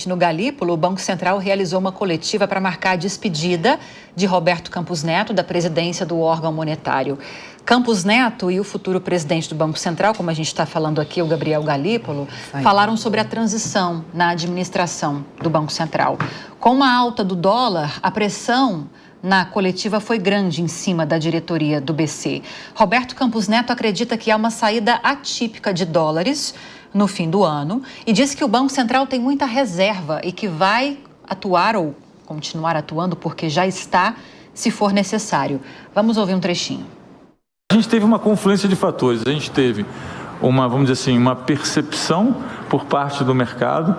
No Galípolo, o Banco Central realizou uma coletiva para marcar a despedida de Roberto Campos Neto da presidência do órgão monetário. Campos Neto e o futuro presidente do Banco Central, como a gente está falando aqui, o Gabriel Galípolo, falaram sobre a transição na administração do Banco Central. Com a alta do dólar, a pressão na coletiva foi grande em cima da diretoria do BC. Roberto Campos Neto acredita que há uma saída atípica de dólares no fim do ano e diz que o Banco Central tem muita reserva e que vai atuar ou continuar atuando porque já está, se for necessário. Vamos ouvir um trechinho. A gente teve uma confluência de fatores. A gente teve vamos dizer assim, uma percepção por parte do mercado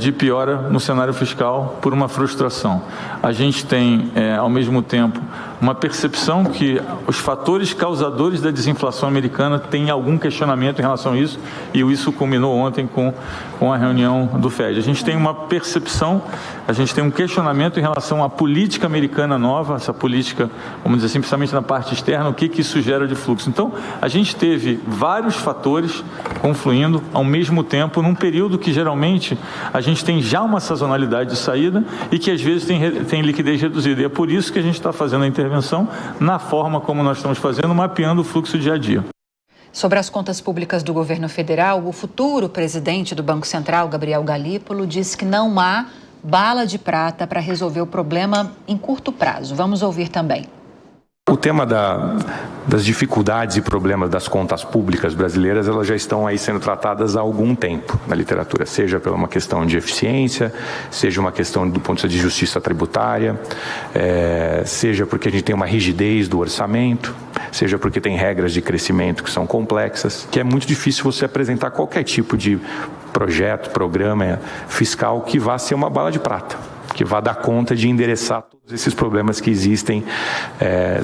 de piora no cenário fiscal por uma frustração. A gente tem, ao mesmo tempo, uma percepção que os fatores causadores da desinflação americana têm algum questionamento em relação a isso, e isso culminou ontem com a reunião do FED. A gente tem uma percepção, a gente tem um questionamento em relação à política americana nova, essa política, vamos dizer assim, principalmente na parte externa, o que isso gera de fluxo. Então, a gente teve vários fatores confluindo ao mesmo tempo, num período que geralmente a gente tem já uma sazonalidade de saída e que às vezes tem liquidez reduzida. E é por isso que a gente está fazendo a intervenção na forma como nós estamos fazendo, mapeando o fluxo dia a dia. Sobre as contas públicas do governo federal, o futuro presidente do Banco Central, Gabriel Galípolo, disse que não há bala de prata para resolver o problema em curto prazo. Vamos ouvir também. O tema das dificuldades e problemas das contas públicas brasileiras, elas já estão aí sendo tratadas há algum tempo na literatura, seja por uma questão de eficiência, seja uma questão do ponto de vista de justiça tributária, seja porque a gente tem uma rigidez do orçamento, seja porque tem regras de crescimento que são complexas, que é muito difícil você apresentar qualquer tipo de projeto, programa fiscal que vá ser uma bala de prata, que vá dar conta de endereçar todos esses problemas que existem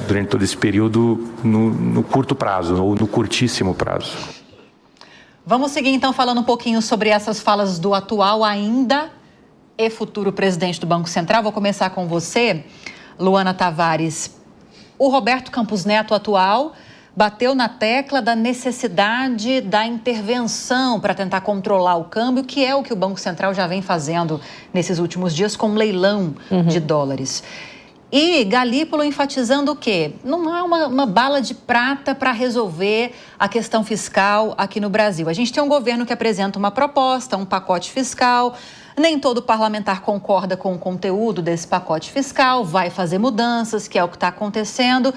durante todo esse período no curto prazo ou no curtíssimo prazo. Vamos seguir então falando um pouquinho sobre essas falas do atual ainda e futuro presidente do Banco Central. Vou começar com você, Luana Tavares. O Roberto Campos Neto atual bateu na tecla da necessidade da intervenção para tentar controlar o câmbio, que é o que o Banco Central já vem fazendo nesses últimos dias com leilão de dólares. E Galípolo enfatizando o quê? Não há uma bala de prata para resolver a questão fiscal aqui no Brasil. A gente tem um governo que apresenta uma proposta, um pacote fiscal. Nem todo parlamentar concorda com o conteúdo desse pacote fiscal, vai fazer mudanças, que é o que está acontecendo.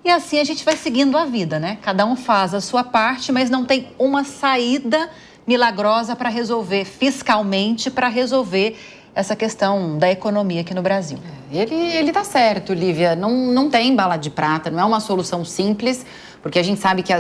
E assim a gente vai seguindo a vida, né? Cada um faz a sua parte, mas não tem uma saída milagrosa para resolver fiscalmente, para resolver essa questão da economia aqui no Brasil. Ele tá certo, Lívia. Não tem bala de prata, não é uma solução simples, porque a gente sabe que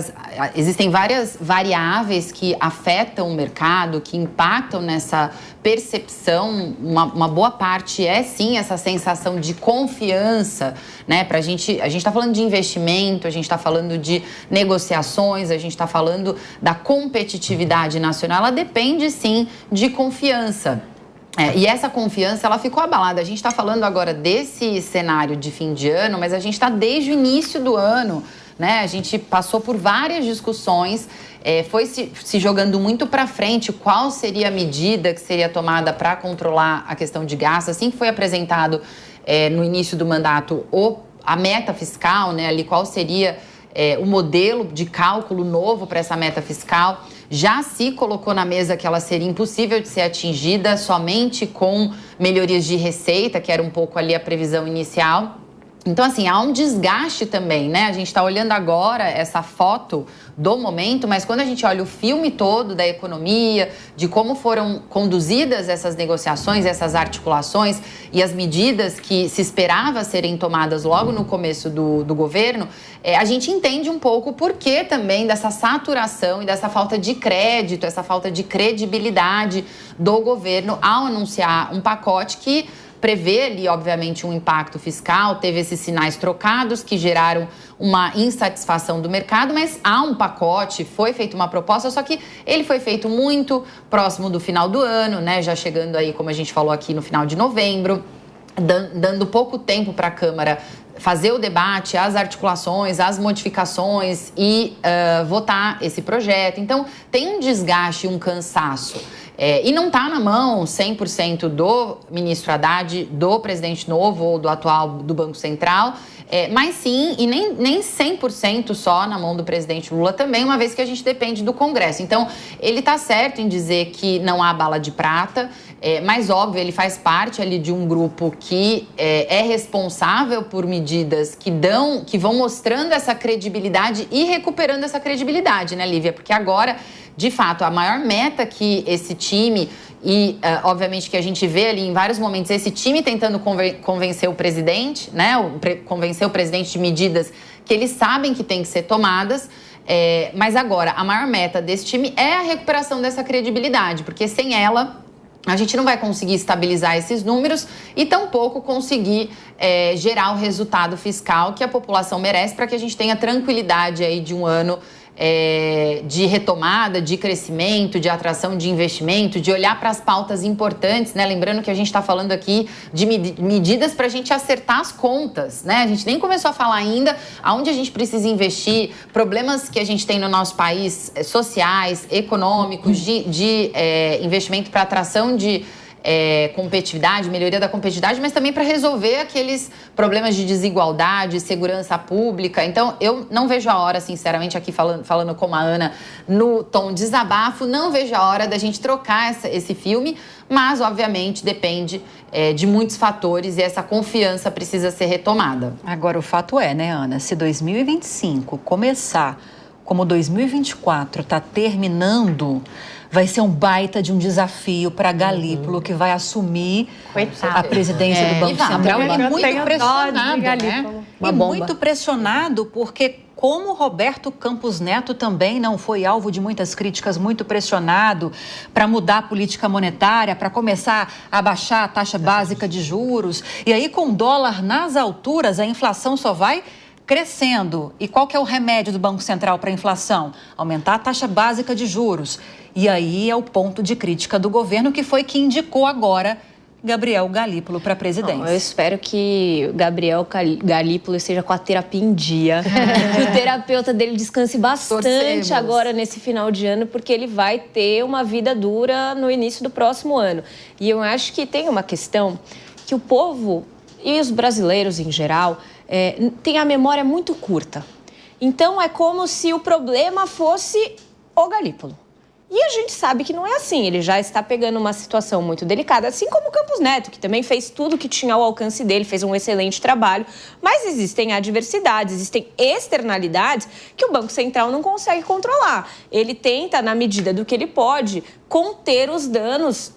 existem várias variáveis que afetam o mercado, que impactam nessa percepção. Uma boa parte é, sim, essa sensação de confiança, né? A gente está falando de investimento, a gente está falando de negociações, a gente está falando da competitividade nacional. Ela depende, sim, de confiança. E essa confiança, ela ficou abalada. A gente está falando agora desse cenário de fim de ano, mas a gente está desde o início do ano, né? A gente passou por várias discussões, foi se jogando muito para frente qual seria a medida que seria tomada para controlar a questão de gastos. Assim que foi apresentado no início do mandato a meta fiscal, né? Ali qual seria o modelo de cálculo novo para essa meta fiscal. Já se colocou na mesa que ela seria impossível de ser atingida somente com melhorias de receita, que era um pouco ali a previsão inicial. Então, assim, há um desgaste também, né? A gente está olhando agora essa foto do momento, mas quando a gente olha o filme todo da economia, de como foram conduzidas essas negociações, essas articulações e as medidas que se esperava serem tomadas logo no começo do governo, a gente entende um pouco o porquê também dessa saturação e dessa falta de crédito, essa falta de credibilidade do governo ao anunciar um pacote que prevê ali, obviamente, um impacto fiscal, teve esses sinais trocados que geraram uma insatisfação do mercado, mas há um pacote, foi feita uma proposta, só que ele foi feito muito próximo do final do ano, né? Já chegando aí, como a gente falou aqui, no final de novembro, dando pouco tempo para a Câmara fazer o debate, as articulações, as modificações e votar esse projeto. Então, tem um desgaste, um cansaço. E não está na mão 100% do ministro Haddad, do presidente novo ou do atual do Banco Central, mas sim, e nem 100% só na mão do presidente Lula também, uma vez que a gente depende do Congresso. Então, ele está certo em dizer que não há bala de prata, mas óbvio, ele faz parte ali de um grupo que é responsável por medidas que vão mostrando essa credibilidade e recuperando essa credibilidade, né, Lívia? Porque agora, de fato, a maior meta que esse time e, obviamente, que a gente vê ali em vários momentos esse time tentando convencer o presidente, né? Convencer o presidente de medidas que eles sabem que têm que ser tomadas. Mas agora, a maior meta desse time é a recuperação dessa credibilidade, porque sem ela a gente não vai conseguir estabilizar esses números e tampouco conseguir gerar o resultado fiscal que a população merece para que a gente tenha tranquilidade aí de um ano de retomada, de crescimento, de atração de investimento, de olhar para as pautas importantes, né? Lembrando que a gente está falando aqui de medidas para a gente acertar as contas, né? A gente nem começou a falar ainda aonde a gente precisa investir, problemas que a gente tem no nosso país, sociais, econômicos, de investimento para atração de competitividade, melhoria da competitividade, mas também para resolver aqueles problemas de desigualdade, segurança pública. Então, eu não vejo a hora, sinceramente, aqui falando como a Ana, no tom de desabafo, não vejo a hora da gente trocar esse filme, mas, obviamente, depende de muitos fatores e essa confiança precisa ser retomada. Agora, o fato é, né, Ana, se 2025 começar como 2024 está terminando, vai ser um baita de um desafio para Galípolo, que vai assumir a presidência do Banco Central. E muito pressionado, né? E muito pressionado porque, como Roberto Campos Neto também não foi alvo de muitas críticas, muito pressionado para mudar a política monetária, para começar a baixar a taxa básica de juros. E aí, com o dólar nas alturas, a inflação só vai crescendo. E qual que é o remédio do Banco Central para a inflação? Aumentar a taxa básica de juros. E aí é o ponto de crítica do governo, que foi que indicou agora Gabriel Galípolo para a presidência. Eu espero que o Gabriel Galípolo esteja com a terapia em dia, que o terapeuta dele descanse bastante agora nesse final de ano, porque ele vai ter uma vida dura no início do próximo ano. E eu acho que tem uma questão que o povo e os brasileiros em geral têm a memória muito curta. Então é como se o problema fosse o Galípolo. E a gente sabe que não é assim, ele já está pegando uma situação muito delicada, assim como o Campos Neto, que também fez tudo que tinha ao alcance dele, fez um excelente trabalho, mas existem adversidades, existem externalidades que o Banco Central não consegue controlar. Ele tenta, na medida do que ele pode, conter os danos,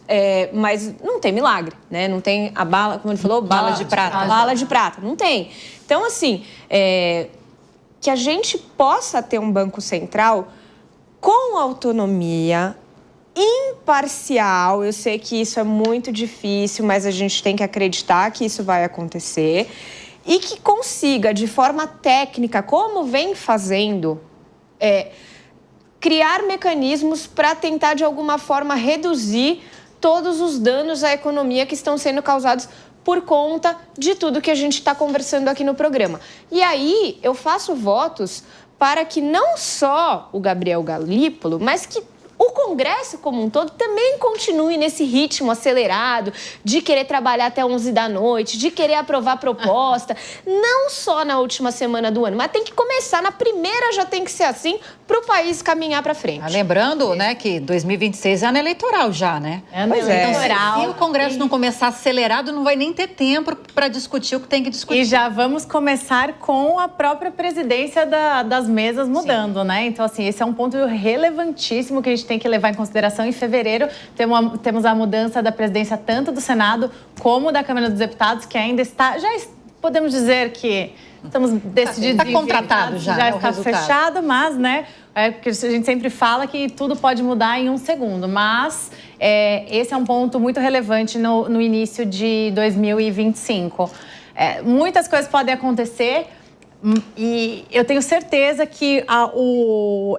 mas não tem milagre, né? Não tem a bala, como ele falou, bala de prata. Bala de prata, não tem. Então, assim, que a gente possa ter um Banco Central com autonomia, imparcial. Eu sei que isso é muito difícil, mas a gente tem que acreditar que isso vai acontecer. E que consiga, de forma técnica, como vem fazendo, criar mecanismos para tentar, de alguma forma, reduzir todos os danos à economia que estão sendo causados por conta de tudo que a gente está conversando aqui no programa. E aí, eu faço votos para que não só o Gabriel Galípolo, mas que o Congresso como um todo também continue nesse ritmo acelerado de querer trabalhar até 11 da noite, de querer aprovar proposta, não só na última semana do ano, mas tem que começar, na primeira já tem que ser assim, para o país caminhar para frente. Lembrando, né, que 2026 é ano eleitoral já, né? Pois é. Então, se o Congresso não começar acelerado, não vai nem ter tempo para discutir o que tem que discutir. E já vamos começar com a própria presidência das mesas mudando, né? Então, assim, esse é um ponto relevantíssimo que a gente tem que levar em consideração. Em fevereiro, temos a mudança da presidência tanto do Senado como da Câmara dos Deputados, que ainda está... Já podemos dizer que estamos decididos... Está contratado já está fechado, mas, né... Porque a gente sempre fala que tudo pode mudar em um segundo, mas esse é um ponto muito relevante no início de 2025. Muitas coisas podem acontecer e eu tenho certeza que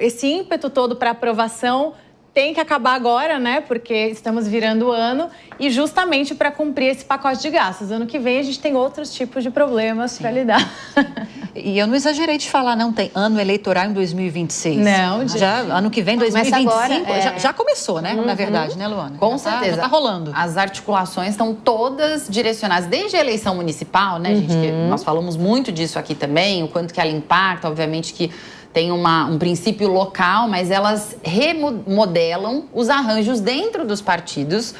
esse ímpeto todo para aprovação tem que acabar agora, né? Porque estamos virando o ano e justamente para cumprir esse pacote de gastos. Ano que vem a gente tem outros tipos de problemas para lidar. E eu não exagerei de falar, não tem ano eleitoral em 2026. Não, já ano que vem, 2025, agora, já começou, né? Na verdade, né, Luana? Com certeza. Já tá rolando. As articulações estão todas direcionadas, desde a eleição municipal, né, gente? Que nós falamos muito disso aqui também, o quanto que ela impacta, obviamente que tem um princípio local, mas elas remodelam os arranjos dentro dos partidos.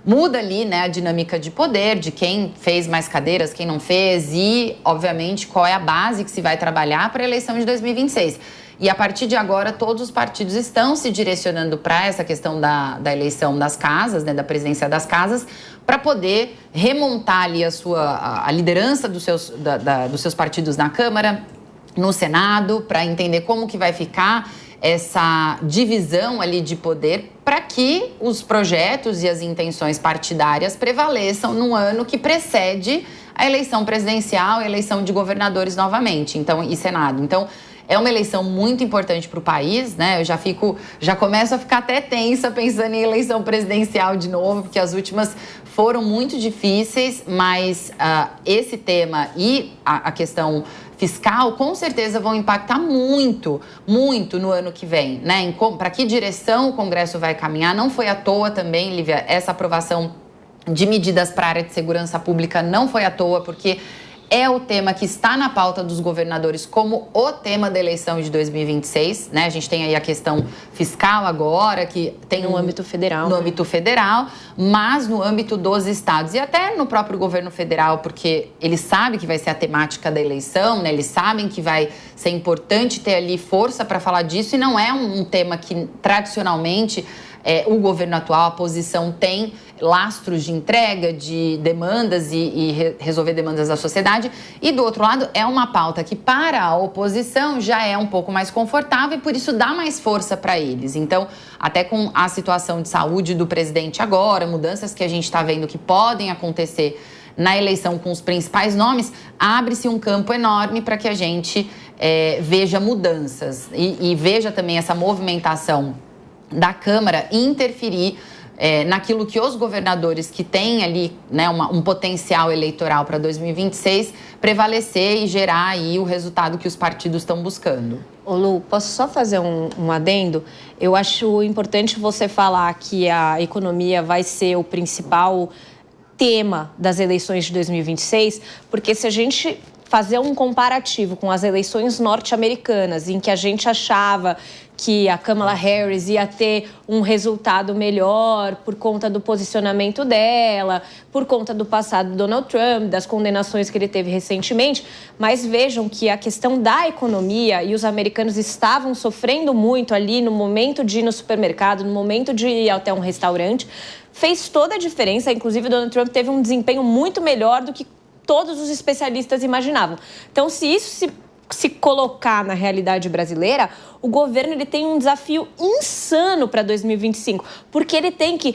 Muda ali, né, a dinâmica de poder, de quem fez mais cadeiras, quem não fez e, obviamente, qual é a base que se vai trabalhar para a eleição de 2026. E a partir de agora, todos os partidos estão se direcionando para essa questão da eleição das casas, né, da presidência das casas, para poder remontar ali a liderança dos seus partidos na Câmara, no Senado, para entender como que vai ficar essa divisão ali de poder para que os projetos e as intenções partidárias prevaleçam no ano que precede a eleição presidencial e a eleição de governadores novamente, então, e Senado. Então, é uma eleição muito importante para o país, né? Eu já começo a ficar até tensa pensando em eleição presidencial de novo, porque as últimas foram muito difíceis, mas esse tema e a questão fiscal, com certeza vão impactar muito, muito no ano que vem, né? Para que direção o Congresso vai caminhar. Não foi à toa também, Lívia, essa aprovação de medidas para a área de segurança pública não foi à toa, porque é o tema que está na pauta dos governadores como o tema da eleição de 2026, né? A gente tem aí a questão fiscal agora, que tem no âmbito federal. No âmbito federal, mas no âmbito dos estados e até no próprio governo federal, porque ele sabe que vai ser a temática da eleição, né? Eles sabem que vai ser importante ter ali força para falar disso e não é um tema que tradicionalmente o governo atual, a posição tem lastros de entrega de demandas e resolver demandas da sociedade. E, do outro lado, é uma pauta que, para a oposição, já é um pouco mais confortável e, por isso, dá mais força para eles. Então, até com a situação de saúde do presidente agora, mudanças que a gente está vendo que podem acontecer na eleição com os principais nomes, abre-se um campo enorme para que a gente veja mudanças e veja também essa movimentação da Câmara interferir naquilo que os governadores que têm ali, né, um potencial eleitoral para 2026 prevalecer e gerar aí o resultado que os partidos estão buscando. Ô Lu, posso só fazer um adendo? Eu acho importante você falar que a economia vai ser o principal tema das eleições de 2026, porque se a gente fazer um comparativo com as eleições norte-americanas, em que a gente achava que a Kamala Harris ia ter um resultado melhor por conta do posicionamento dela, por conta do passado do Donald Trump, das condenações que ele teve recentemente, mas vejam que a questão da economia, e os americanos estavam sofrendo muito ali no momento de ir no supermercado, no momento de ir até um restaurante, fez toda a diferença. Inclusive, o Donald Trump teve um desempenho muito melhor do que todos os especialistas imaginavam. Então, se isso se colocar na realidade brasileira, o governo ele tem um desafio insano para 2025, porque ele tem que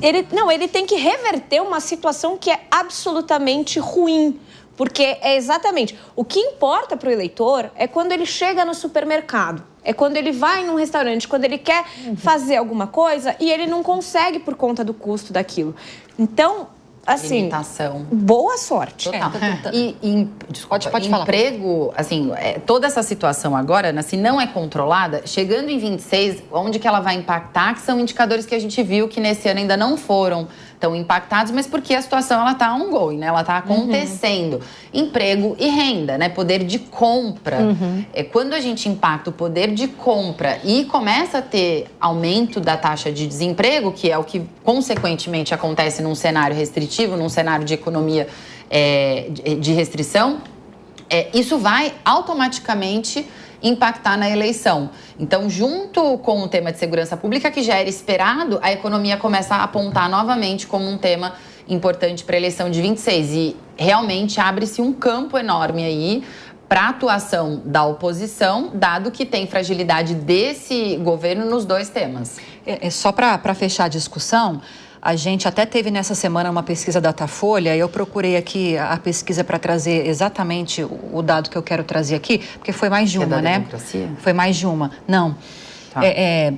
ele tem que reverter uma situação que é absolutamente ruim. Porque é exatamente, o que importa para o eleitor é quando ele chega no supermercado, é quando ele vai num restaurante, quando ele quer fazer alguma coisa e ele não consegue por conta do custo daquilo. Então, assim, limitação. Boa sorte. Total. Desculpa, pode falar. Emprego, assim, toda essa situação agora, se não é controlada, chegando em 26, onde que ela vai impactar, que são indicadores que a gente viu que nesse ano ainda não foram tão impactados, mas porque a situação ela está ongoing, né? Ela está acontecendo. Emprego e renda, né? Poder de compra. Quando a gente impacta o poder de compra e começa a ter aumento da taxa de desemprego, que é o que consequentemente acontece num cenário restritivo, num cenário de economia de restrição, isso vai automaticamente impactar na eleição. Então, junto com o tema de segurança pública, que já era esperado, a economia começa a apontar novamente como um tema importante para a eleição de 26. E realmente abre-se um campo enorme aí para a atuação da oposição, dado que tem fragilidade desse governo nos dois temas. Só para fechar a discussão, a gente até teve nessa semana uma pesquisa Datafolha, eu procurei aqui a pesquisa para trazer exatamente o dado que eu quero trazer aqui, porque foi mais de uma, né? Democracia? Foi mais de uma. Não.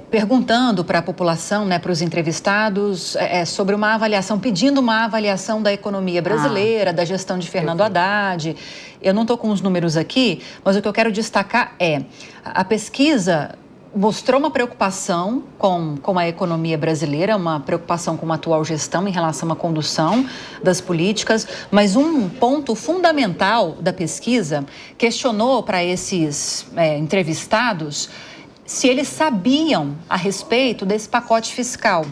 perguntando para a população, né, para os entrevistados, sobre uma avaliação, pedindo uma avaliação da economia brasileira, da gestão de Fernando Haddad. Eu não estou com os números aqui, mas o que eu quero destacar é a pesquisa mostrou uma preocupação com a economia brasileira, uma preocupação com a atual gestão em relação à condução das políticas, mas um ponto fundamental da pesquisa questionou para esses entrevistados se eles sabiam a respeito desse pacote fiscal,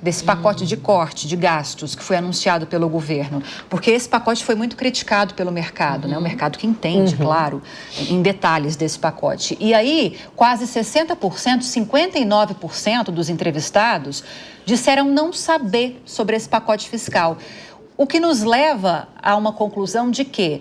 desse pacote de corte de gastos que foi anunciado pelo governo, porque esse pacote foi muito criticado pelo mercado, né? O mercado que entende, claro, em detalhes desse pacote. E aí, quase 60%, 59% dos entrevistados disseram não saber sobre esse pacote fiscal, o que nos leva a uma conclusão de que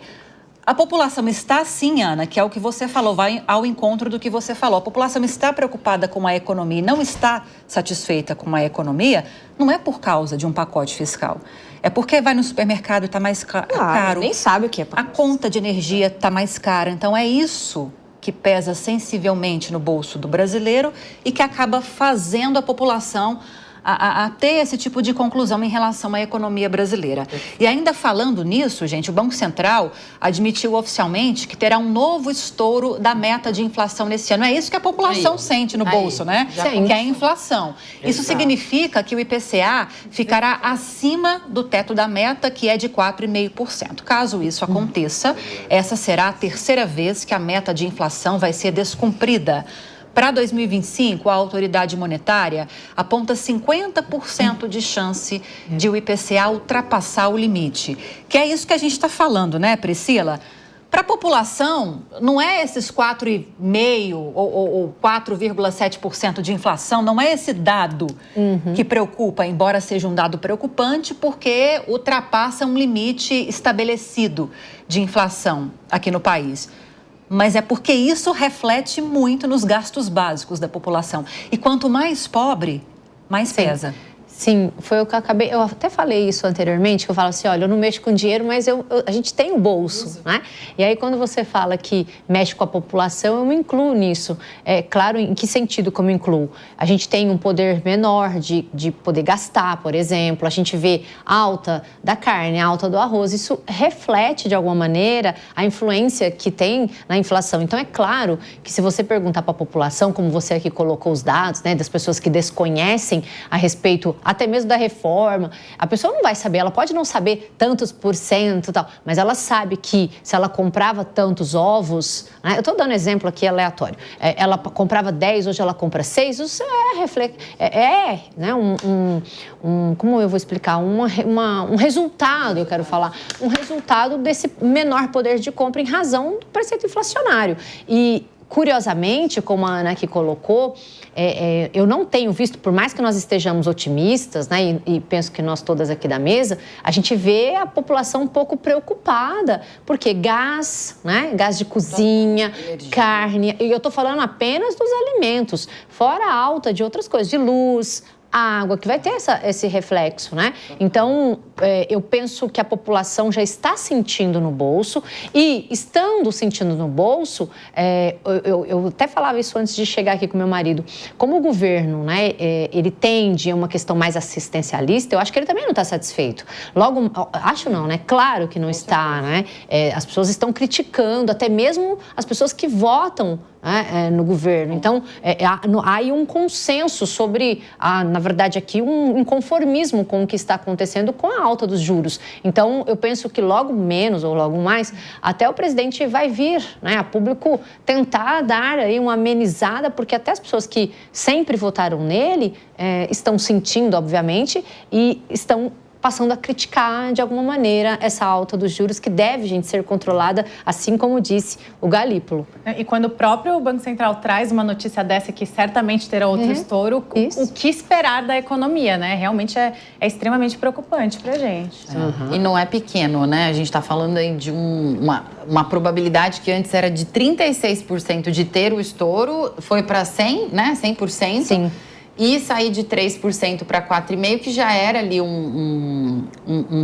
a população está sim, Ana, que é o que você falou, vai ao encontro do que você falou. A população está preocupada com a economia e não está satisfeita com a economia, não é por causa de um pacote fiscal. É porque vai no supermercado e está mais caro. Nem sabe o que é pacote. A conta de energia está mais cara. Então, é isso que pesa sensivelmente no bolso do brasileiro e que acaba fazendo a população a ter esse tipo de conclusão em relação à economia brasileira. E ainda falando nisso, gente, o Banco Central admitiu oficialmente que terá um novo estouro da meta de inflação nesse ano. É isso que a população sente no bolso, né? Que é a inflação. Isso significa que o IPCA ficará acima do teto da meta, que é de 4,5%. Caso isso aconteça, essa será a terceira vez que a meta de inflação vai ser descumprida. Para 2025, a autoridade monetária aponta 50% de chance de o IPCA ultrapassar o limite. Que é isso que a gente está falando, né, Priscila? Para a população, não é esses 4,5% ou 4,7% de inflação, não é esse dado que preocupa, embora seja um dado preocupante, porque ultrapassa um limite estabelecido de inflação aqui no país. Mas é porque isso reflete muito nos gastos básicos da população. E quanto mais pobre, mais pesa. Sim, foi o que eu acabei... Eu até falei isso anteriormente, que eu falo assim, olha, eu não mexo com dinheiro, mas a gente tem o bolso, né? E aí, quando você fala que mexe com a população, eu me incluo nisso. É claro, em que sentido que eu me incluo? A gente tem um poder menor de poder gastar, por exemplo. A gente vê alta da carne, alta do arroz. Isso reflete, de alguma maneira, a influência que tem na inflação. Então, é claro que se você perguntar para a população, como você aqui colocou os dados, né, das pessoas que desconhecem a respeito até mesmo da reforma, a pessoa não vai saber, ela pode não saber tantos por cento e tal, mas ela sabe que se ela comprava tantos ovos, né, eu estou dando exemplo aqui aleatório, ela comprava 10, hoje ela compra 6, isso né, como eu vou explicar, um resultado, eu quero falar, um resultado desse menor poder de compra em razão do preceito inflacionário. E, curiosamente, como a Ana aqui colocou, eu não tenho visto, por mais que nós estejamos otimistas, né, e penso que nós todas aqui da mesa, a gente vê a população um pouco preocupada, porque gás, né, gás de cozinha, carne, e eu estou falando apenas dos alimentos, fora a alta de outras coisas, de luz, água, que vai ter esse reflexo, né? Então, eu penso que a população já está sentindo no bolso e, estando sentindo no bolso, eu até falava isso antes de chegar aqui com meu marido, como o governo, né, ele tende a uma questão mais assistencialista, eu acho que ele também não está satisfeito. Logo, acho não, né? Claro que não está, né? As pessoas estão criticando, até mesmo as pessoas que votam no governo. Então, há aí um consenso sobre, na verdade, aqui um inconformismo com o que está acontecendo com a alta dos juros. Então, eu penso que logo menos ou logo mais, até o presidente vai vir, né, a público tentar dar aí uma amenizada, porque até as pessoas que sempre votaram nele estão sentindo, obviamente, e estão passando a criticar, de alguma maneira, essa alta dos juros que deve, gente, ser controlada, assim como disse o Galípolo. E quando o próprio Banco Central traz uma notícia dessa, que certamente terá outro estouro, o que esperar da economia, né? Realmente é extremamente preocupante pra gente. E não é pequeno, né? A gente está falando aí de uma probabilidade que antes era de 36% de ter o estouro, foi para 100%, né? 100%. Sim. e sair de 3% para 4,5%, que já era ali um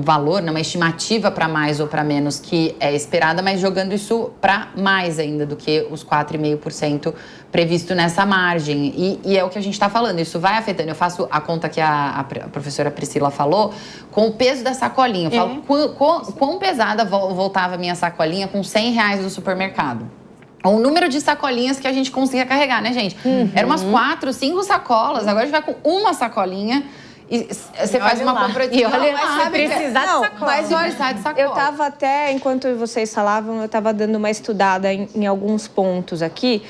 valor, né, uma estimativa para mais ou para menos que é esperada, mas jogando isso para mais ainda do que os 4,5% previsto nessa margem. E é o que a gente está falando, isso vai afetando. Eu faço a conta que a professora Priscila falou, com o peso da sacolinha. Eu falo quão pesada voltava a minha sacolinha com R$100 do supermercado. O número de sacolinhas que a gente conseguia carregar, né, gente? Eram umas 4, 5 sacolas. Agora a gente vai com uma sacolinha e você faz uma compra de... E olha, mas precisar de sacola. Mas precisar de sacola. Eu tava até, enquanto vocês falavam, eu tava dando uma estudada em alguns pontos aqui.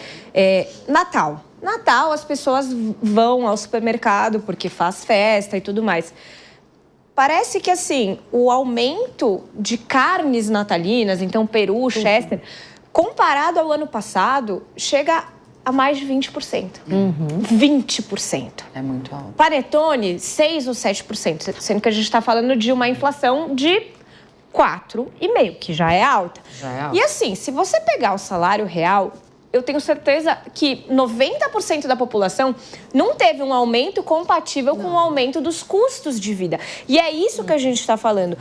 Natal. Natal, as pessoas vão ao supermercado porque faz festa e tudo mais. Parece que, assim, o aumento de carnes natalinas, então peru, chester... comparado ao ano passado, chega a mais de 20%. 20%. É muito alto. Panetone, 6% ou 7%. Sendo que a gente está falando de uma inflação de 4,5%, que já é alta. E assim, se você pegar o salário real, eu tenho certeza que 90% da população não teve um aumento compatível com o aumento dos custos de vida. E é isso que a gente está falando.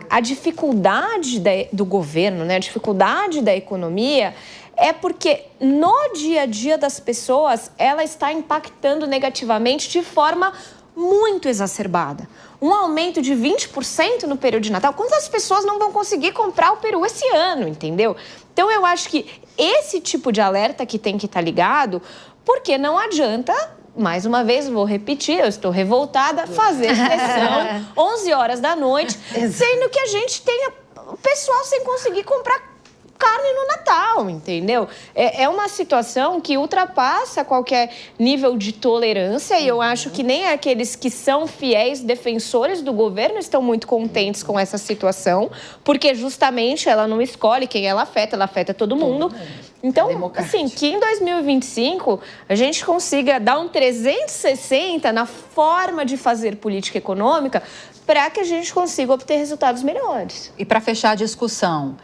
A dificuldade do governo, né, a dificuldade da economia é porque no dia a dia das pessoas ela está impactando negativamente de forma muito exacerbada. Um aumento de 20% no período de Natal. Quantas pessoas não vão conseguir comprar o peru esse ano, entendeu? Então, eu acho que esse tipo de alerta que tem que estar ligado, porque não adianta, mais uma vez, vou repetir, eu estou revoltada, fazer sessão 11 horas da noite, sendo que a gente tem o pessoal sem conseguir comprar carne no Natal, entendeu? É uma situação que ultrapassa qualquer nível de tolerância e eu acho que nem aqueles que são fiéis defensores do governo estão muito contentes com essa situação, porque justamente ela não escolhe quem ela afeta todo mundo. Então, assim, que em 2025 a gente consiga dar um 360 na forma de fazer política econômica para que a gente consiga obter resultados melhores. E para fechar a discussão,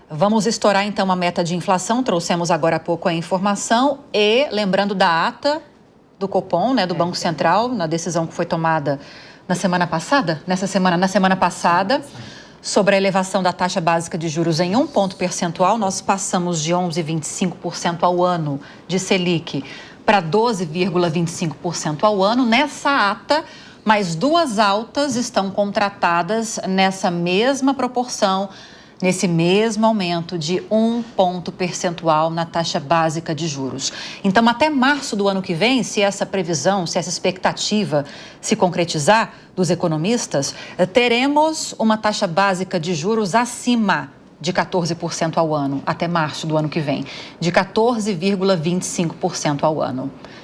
vamos estourar, então, a meta de inflação. Trouxemos agora há pouco a informação e lembrando da ata do Copom, né, do Banco Central, na decisão que foi tomada na semana passada, na semana passada, sobre a elevação da taxa básica de juros em 1 ponto percentual. Nós passamos de 11,25% ao ano de Selic para 12,25% ao ano. Nessa ata, mais 2 altas estão contratadas nessa mesma proporção, nesse mesmo aumento de 1 ponto percentual na taxa básica de juros. Então, até março do ano que vem, se essa previsão, se essa expectativa se concretizar dos economistas, teremos uma taxa básica de juros acima de 14% ao ano, até março do ano que vem, de 14,25% ao ano.